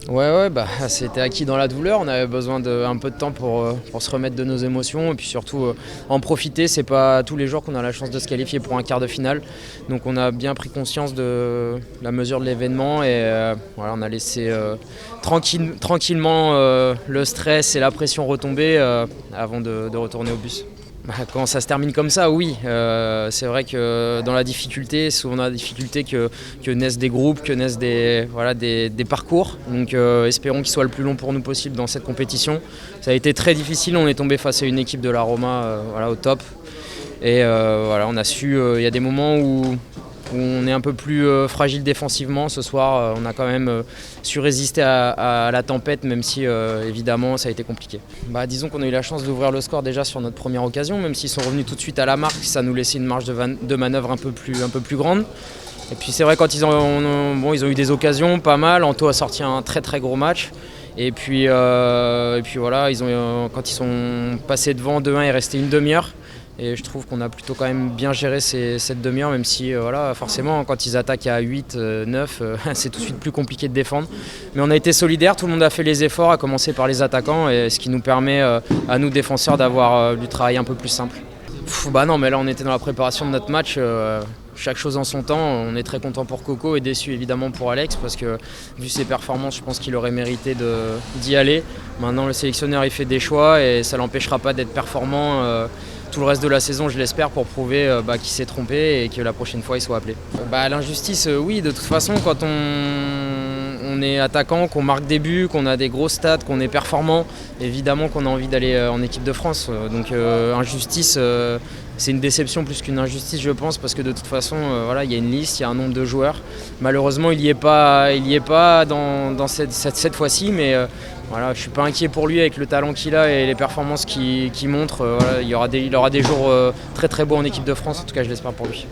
Ouais, bah, c'était acquis dans la douleur. On avait besoin d'un peu de temps pour se remettre de nos émotions et puis surtout en profiter. C'est pas tous les jours qu'on a la chance de se qualifier pour un quart de finale. Donc on a bien pris conscience de la mesure de l'événement et voilà, on a laissé tranquillement le stress et la pression retomber avant de retourner au bus. Bah, quand ça se termine comme ça, oui. C'est vrai que dans la difficulté, souvent dans la difficulté que naissent des groupes, que naissent des parcours. Donc espérons qu'il soit le plus long pour nous possible dans cette compétition. Ça a été très difficile, on est tombé face à une équipe de la Roma au top. Et voilà, on a su, il y a des moments où on est un peu plus fragile défensivement. Ce soir, on a quand même su résister à la tempête, même si évidemment ça a été compliqué. Bah, disons qu'on a eu la chance d'ouvrir le score déjà sur notre première occasion, même s'ils sont revenus tout de suite à la marque, ça nous laissait une marge de manœuvre un peu plus grande. Et puis c'est vrai quand ils ont eu des occasions pas mal, Anto a sorti un très très gros match. Et puis voilà, quand ils sont passés devant 2-1, il restait une demi-heure. Et je trouve qu'on a plutôt quand même bien géré cette demi-heure, même si voilà, forcément quand ils attaquent à 8, 9, c'est tout de suite plus compliqué de défendre. Mais on a été solidaires, tout le monde a fait les efforts, à commencer par les attaquants, et ce qui nous permet à nous défenseurs d'avoir du travail un peu plus simple. Bah non, mais là on était dans la préparation de notre match. Chaque chose en son temps, on est très content pour Coco et déçu évidemment pour Alex parce que vu ses performances, je pense qu'il aurait mérité d'y aller. Maintenant le sélectionneur il fait des choix et ça l'empêchera pas d'être performant tout le reste de la saison, je l'espère, pour prouver qu'il s'est trompé et que la prochaine fois il soit appelé. L'injustice, oui, de toute façon quand on est attaquant, qu'on marque des buts, qu'on a des gros stats, qu'on est performant, évidemment qu'on a envie d'aller en équipe de France. Donc injustice, c'est une déception plus qu'une injustice, je pense, parce que de toute façon, il y a une liste, il y a un nombre de joueurs. Malheureusement, il y est pas dans cette fois-ci, mais voilà, je suis pas inquiet pour lui avec le talent qu'il a et les performances qu'il montre. Il aura des jours très très beaux en équipe de France, en tout cas je l'espère pour lui.